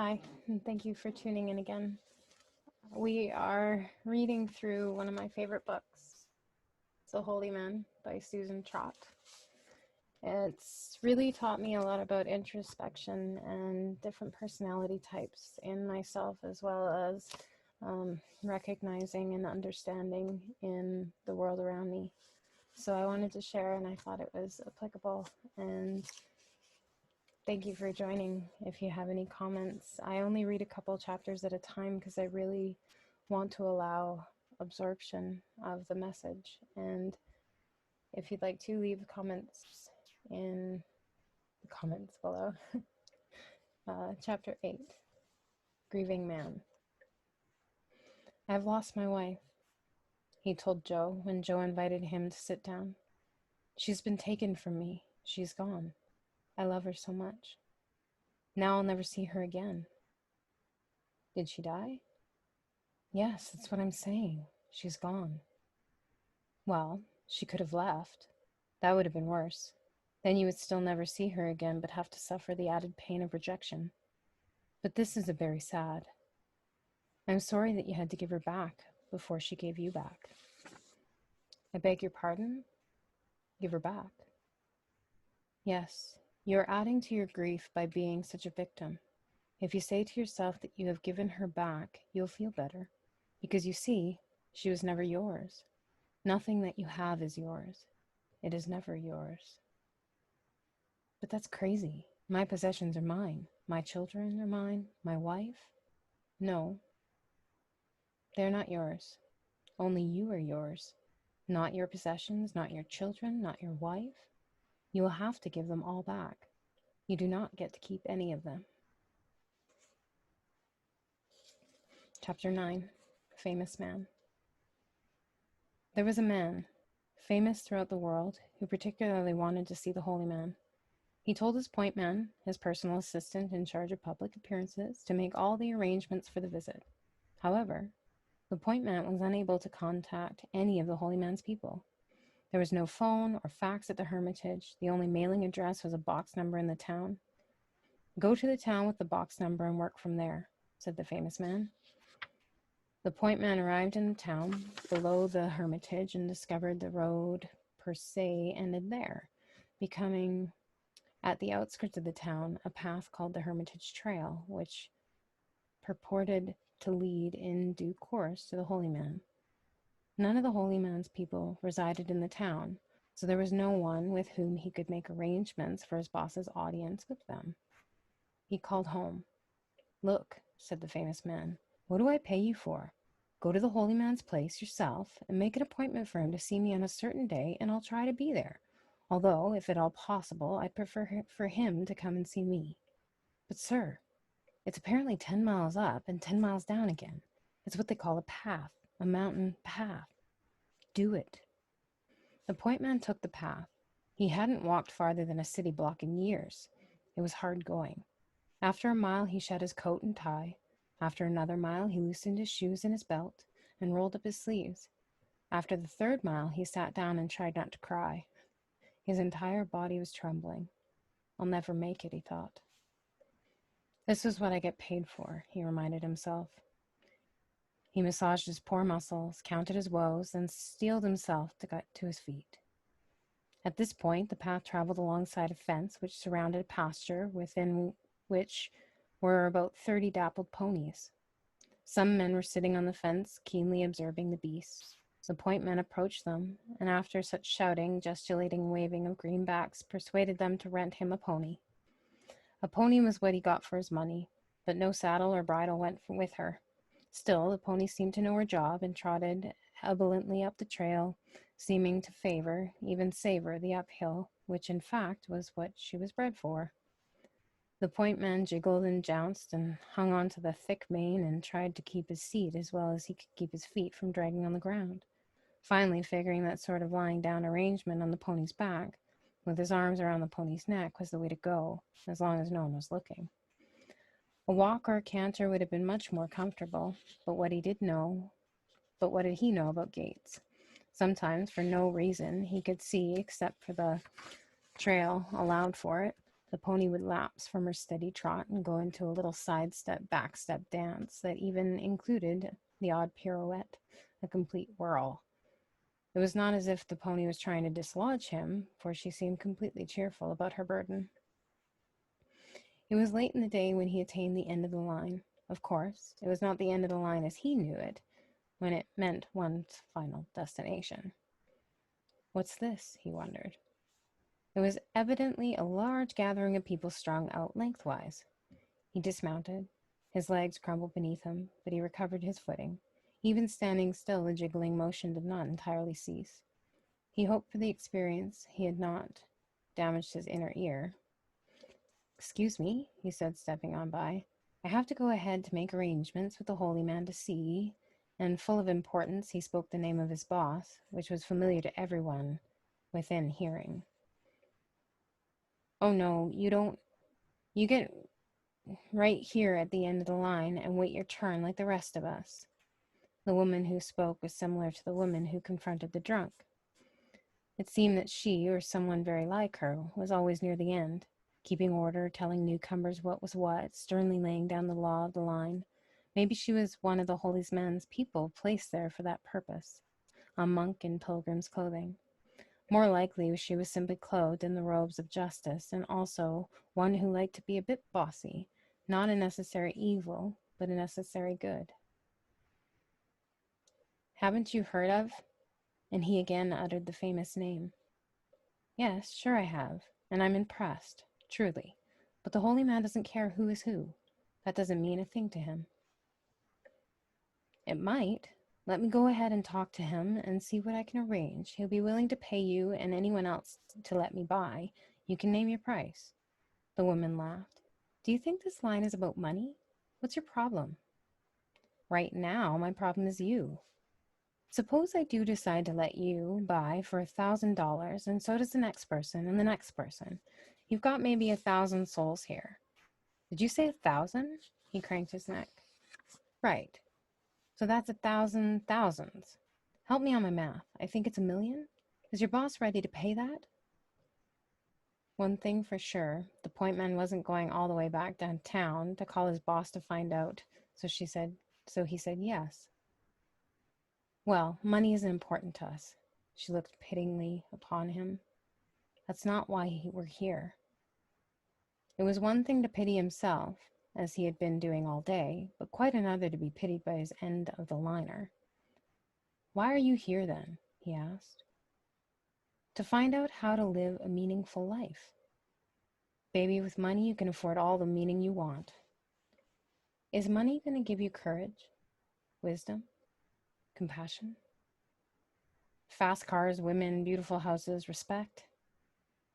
Hi, and thank you for tuning in again. We are reading through one of my favorite books, The Holy Man by Susan Trott. It's really taught me a lot about introspection and different personality types in myself, as well as recognizing and understanding in the world around me. So I wanted to share, and I thought it was applicable. And thank you for joining. If you have any comments, I only read a couple chapters at a time because I really want to allow absorption of the message. And if you'd like to leave comments in the comments below. Chapter 8, Grieving Man. I've lost my wife, he told Joe when Joe invited him to sit down. She's been taken from me. She's gone. I love her so much. Now I'll never see her again. Did she die? Yes, that's what I'm saying. She's gone. Well, she could have left. That would have been worse. Then you would still never see her again, but have to suffer the added pain of rejection. But this is very sad. I'm sorry that you had to give her back before she gave you back. I beg your pardon? Give her back. Yes, you are adding to your grief by being such a victim. If you say to yourself that you have given her back, you'll feel better. Because you see, she was never yours. Nothing that you have is yours. It is never yours. But that's crazy. My possessions are mine. My children are mine. My wife? No. They're not yours. Only you are yours. Not your possessions, not your children, not your wife. You will have to give them all back. You do not get to keep any of them. Chapter 9, Famous Man. There was a man, famous throughout the world, who particularly wanted to see the Holy Man. He told his point man, his personal assistant in charge of public appearances, to make all the arrangements for the visit. However, the point man was unable to contact any of the Holy Man's people. There was no phone or fax at the Hermitage. The only mailing address was a box number in the town. Go to the town with the box number and work from there, said the famous man. The point man arrived in the town below the Hermitage and discovered the road per se ended there, becoming, at the outskirts of the town, a path called the Hermitage Trail, which purported to lead in due course to the Holy Man. None of the Holy Man's people resided in the town, so there was no one with whom he could make arrangements for his boss's audience with them. He called home. Look, said the famous man, what do I pay you for? Go to the Holy Man's place yourself and make an appointment for him to see me on a certain day, and I'll try to be there. Although, if at all possible, I'd prefer for him to come and see me. But, sir, it's apparently 10 miles up and 10 miles down again. It's what they call a path, a mountain path. Do it. The point man took the path. He hadn't walked farther than a city block in years. It was hard going. After a mile, he shed his coat and tie. After another mile, he loosened his shoes and his belt and rolled up his sleeves. After the third mile, he sat down and tried not to cry. His entire body was trembling. I'll never make it, he thought. This is what I get paid for, he reminded himself. He massaged his poor muscles, counted his woes, and steeled himself to get to his feet. At this point, the path traveled alongside a fence which surrounded a pasture within which were about 30 dappled ponies. Some men were sitting on the fence, keenly observing the beasts. The point men approached them, and after such shouting, gesticulating, waving of greenbacks, persuaded them to rent him a pony. A pony was what he got for his money, but no saddle or bridle went with her. Still, the pony seemed to know her job and trotted ebulliently up the trail, seeming to favor, even savor, the uphill, which in fact was what she was bred for. The point man jiggled and jounced and hung on to the thick mane and tried to keep his seat as well as he could keep his feet from dragging on the ground. Finally, figuring that sort of lying down arrangement on the pony's back, with his arms around the pony's neck, was the way to go, as long as no one was looking. A walk or a canter would have been much more comfortable, but what did he know about gaits? Sometimes, for no reason he could see except for the trail allowed for it, The pony would lapse from her steady trot and go into a little sidestep, backstep dance that even included the odd pirouette, a complete whirl. It was not as if the pony was trying to dislodge him, for she seemed completely cheerful about her burden. It was late in the day when he attained the end of the line. Of course, it was not the end of the line as he knew it, when it meant one's final destination. What's this? He wondered. It was evidently a large gathering of people strung out lengthwise. He dismounted. His legs crumbled beneath him, but he recovered his footing. Even standing still, the jiggling motion did not entirely cease. He hoped for the experience he had not damaged his inner ear. "Excuse me," he said, stepping on by. "I have to go ahead to make arrangements with the holy man to see," and full of importance, he spoke the name of his boss, which was familiar to everyone within hearing. "Oh no, you don't. You get right here at the end of the line and wait your turn like the rest of us." The woman who spoke was similar to the woman who confronted the drunk. It seemed that she, or someone very like her, was always near the end, keeping order, telling newcomers what was what, sternly laying down the law of the line. Maybe she was one of the holy man's people placed there for that purpose, a monk in pilgrim's clothing. More likely she was simply clothed in the robes of justice, and also one who liked to be a bit bossy, not a necessary evil, but a necessary good. "Haven't you heard of?" And he again uttered the famous name. "Yes, sure I have, and I'm impressed, truly. But the holy man doesn't care who is who. That doesn't mean a thing to him." "It might. Let me go ahead and talk to him and see what I can arrange. He'll be willing to pay you and anyone else to let me by. You can name your price." The woman laughed. "Do you think this line is about money? What's your problem?" "Right now, my problem is you. Suppose I do decide to let you buy for $1,000, and so does the next person and the next person. You've got maybe 1,000 souls here." "Did you say 1,000?" He cranked his neck. "Right. So that's 1,000 thousands. Help me on my math. I think it's 1,000,000. Is your boss ready to pay that?" One thing for sure, the point man wasn't going all the way back downtown to call his boss to find out, so he said yes. "Well, money isn't important to us." She looked pityingly upon him. "That's not why we're here." It was one thing to pity himself, as he had been doing all day, but quite another to be pitied by his end of the liner. "Why are you here then?" he asked. "To find out how to live a meaningful life. Baby, with money you can afford all the meaning you want." "Is money going to give you courage, wisdom, compassion? Fast cars, women, beautiful houses, respect?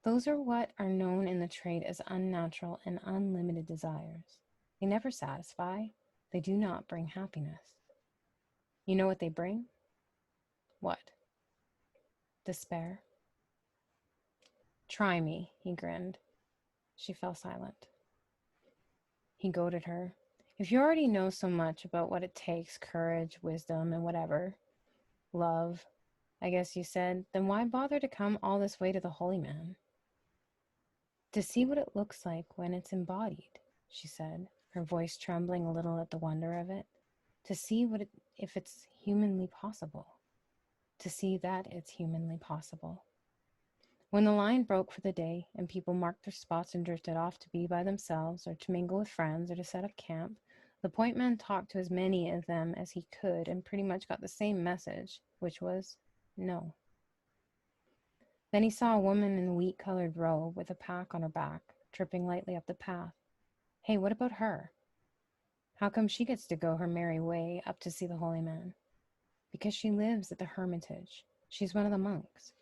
Those are what are known in the trade as unnatural and unlimited desires. They never satisfy. They do not bring happiness. You know what they bring?" "What?" "Despair." "Try me," he grinned. She fell silent. He goaded her. "If you already know so much about what it takes, courage, wisdom, and whatever, love, I guess you said, then why bother to come all this way to the holy man?" "To see what it looks like when it's embodied," she said, her voice trembling a little at the wonder of it. "To see if it's humanly possible. To see that it's humanly possible." When the line broke for the day and people marked their spots and drifted off to be by themselves or to mingle with friends or to set up camp, the point man talked to as many of them as he could and pretty much got the same message, which was no. Then he saw a woman in a wheat-colored robe with a pack on her back, tripping lightly up the path. Hey, what about her? How come she gets to go her merry way up to see the holy man? Because she lives at the hermitage. She's one of the monks.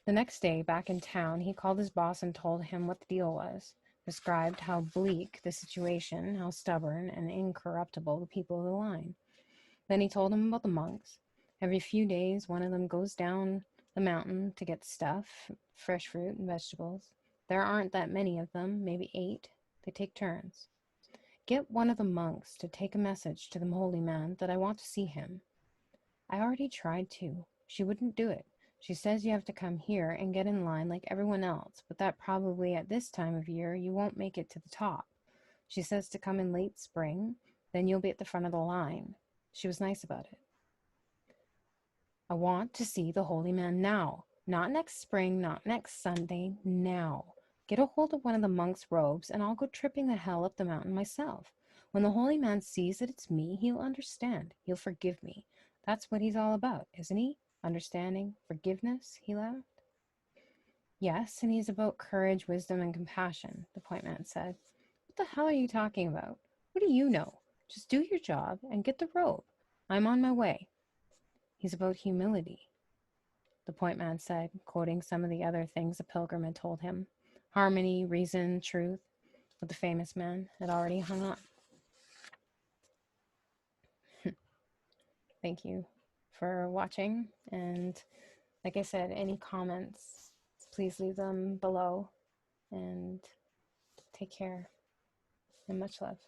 The next day, back in town, he called his boss and told him what the deal was, described how bleak the situation, how stubborn and incorruptible the people of the line. Then he told him about the monks. Every few days, one of them goes down the mountain to get stuff, fresh fruit and vegetables. There aren't that many of them, maybe 8. They take turns. Get one of the monks to take a message to the holy man that I want to see him. I already tried to. She wouldn't do it. She says you have to come here and get in line like everyone else, but that probably at this time of year you won't make it to the top. She says to come in late spring, then you'll be at the front of the line. She was nice about it. I want to see the holy man now. Not next spring, not next Sunday, now. Get a hold of one of the monks' robes and I'll go tripping the hell up the mountain myself. When the holy man sees that it's me, he'll understand. He'll forgive me. That's what he's all about, isn't he? Understanding, forgiveness, he laughed. Yes, and he's about courage, wisdom, and compassion, the point man said. What the hell are you talking about? What do you know? Just do your job and get the robe. I'm on my way. He's about humility, the point man said, quoting some of the other things the pilgrim had told him. Harmony, reason, truth, but the famous man had already hung up. Thank you for watching, and like I said, any comments, please leave them below, and take care, and much love.